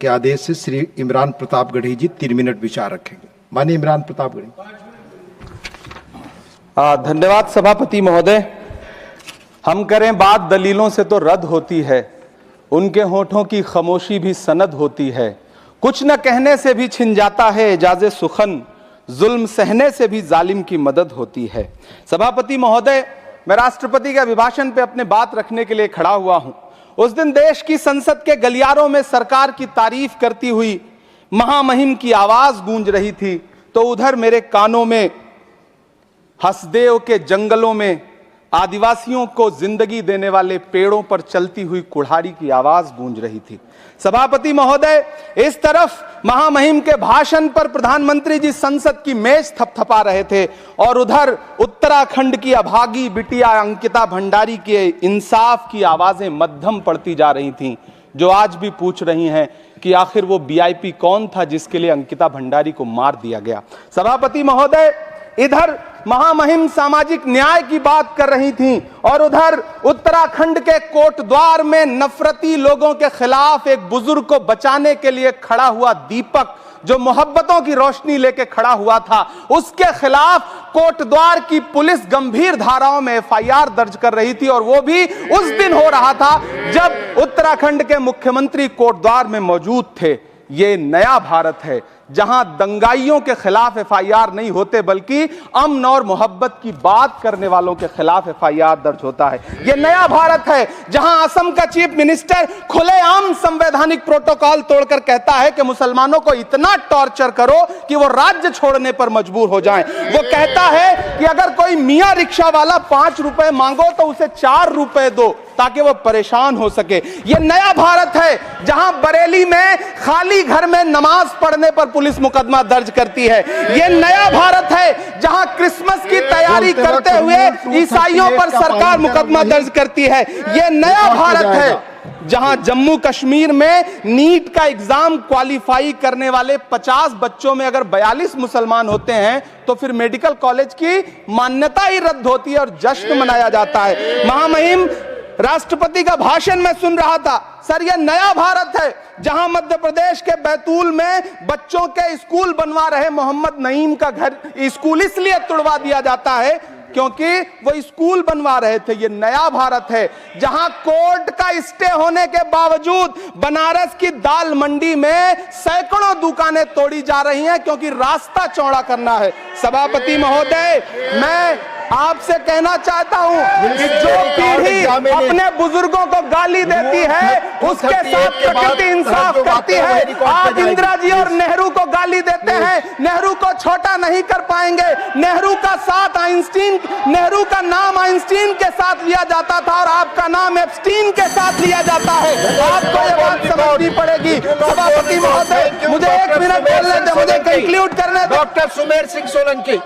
के आदेश से श्री इमरान प्रताप गढ़ी जी 3 मिनट विचार रखेंगे। माननीय इमरान प्रताप गढ़ी। धन्यवाद सभापति महोदय। हम करें बात दलीलों से तो रद्द होती है, उनके होठों की खामोशी भी सनद होती है। कुछ न कहने से भी छिन जाता है एजाज़े सुखन, जुल्म सहने से भी जालिम की मदद होती है। सभापति महोदय, मैं राष्ट्रपति के अभिभाषण पे अपने बात रखने के लिए खड़ा हुआ हूं। उस दिन देश की संसद के गलियारों में सरकार की तारीफ करती हुई महामहिम की आवाज गूंज रही थी, तो उधर मेरे कानों में हसदेव के जंगलों में आदिवासियों को जिंदगी देने वाले पेड़ों पर चलती हुई कुल्हाड़ी की आवाज गूंज रही थी। सभापति महोदय, इस तरफ महामहिम के भाषण पर प्रधानमंत्री जी संसद की मेज थपथपा रहे थे और उधर उत्तराखंड की अभागी बिटिया अंकिता भंडारी के इंसाफ की आवाजें मध्यम पड़ती जा रही थीं, जो आज भी पूछ रही हैं कि आखिर वो वीआईपी कौन था जिसके लिए अंकिता भंडारी को मार दिया गया। सभापति महोदय, इधर महामहिम सामाजिक न्याय की बात कर रही थीं और उधर उत्तराखंड के कोटद्वार में नफरती लोगों के खिलाफ एक बुजुर्ग को बचाने के लिए खड़ा हुआ दीपक, जो मोहब्बतों की रोशनी लेके खड़ा हुआ था, उसके खिलाफ कोटद्वार की पुलिस गंभीर धाराओं में एफआईआर दर्ज कर रही थी। और वो भी उस दिन हो रहा था जब उत्तराखंड के मुख्यमंत्री कोटद्वार में मौजूद थे। ये नया भारत है जहां दंगाइयों के खिलाफ एफआईआर नहीं होते, बल्कि अमन और मोहब्बत की बात करने वालों के खिलाफ एफआईआर दर्ज होता है। यह नया भारत है जहां असम का चीफ मिनिस्टर खुलेआम संवैधानिक प्रोटोकॉल तोड़कर कहता है कि मुसलमानों को इतना टॉर्चर करो कि वो राज्य छोड़ने पर मजबूर हो जाएं। वो कहता है कि अगर कोई मियां रिक्शा वाला 5 रुपए मांगो तो उसे 4 रुपए दो ताकि वो परेशान हो सके। यह नया भारत है जहां बरेली में खाली घर में नमाज पढ़ने पर पुलिस मुकदमा दर्ज करती है। यह नया भारत है जहां क्रिसमस की तैयारी करते हुए ईसाइयों पर सरकार मुकदमा दर्ज करती है। यह नया भारत है जहां जम्मू कश्मीर में नीट का एग्जाम क्वालिफाई करने वाले 50 बच्चों में अगर 42 मुसलमान होते हैं तो फिर मेडिकल कॉलेज की मान्यता ही रद्द होती है और जश्न मनाया जाता है। महामहिम, राष्ट्रपति का भाषण में सुन रहा था। सर, यह नया भारत है जहां मध्य प्रदेश के बैतूल में बच्चों के स्कूल बनवा रहे मोहम्मद नईम का घर स्कूल इसलिए तुड़वा दिया जाता है क्योंकि वो स्कूल बनवा रहे थे। ये नया भारत है जहां कोर्ट का स्टे होने के बावजूद बनारस की दाल मंडी में सैकड़ों दुकानें तोड़ी जा रही हैं क्योंकि रास्ता चौड़ा करना है। सभापति महोदय, मैं आपसे कहना चाहता हूं कि जो पीढ़ी अपने बुजुर्गों को गाली देती है उसके साथ प्रकृति इंसाफ करती है। आप इंदिरा जी और नेहरू को गाली देते हैं, नेहरू को छोटा नहीं कर पाएंगे। नेहरू का साथ आइंस्टीन, नेहरू का नाम आइंस्टीन के साथ लिया जाता था और आपका नाम एप्स्टीन के साथ लिया जाता है। आपको ये बात समझनी पड़ेगी। सभापति महोदय, मुझे 1 मिनट बोलने दे, मुझे कंक्लूड करने दे। डॉक्टर सुमेर सिंह सोलंकी।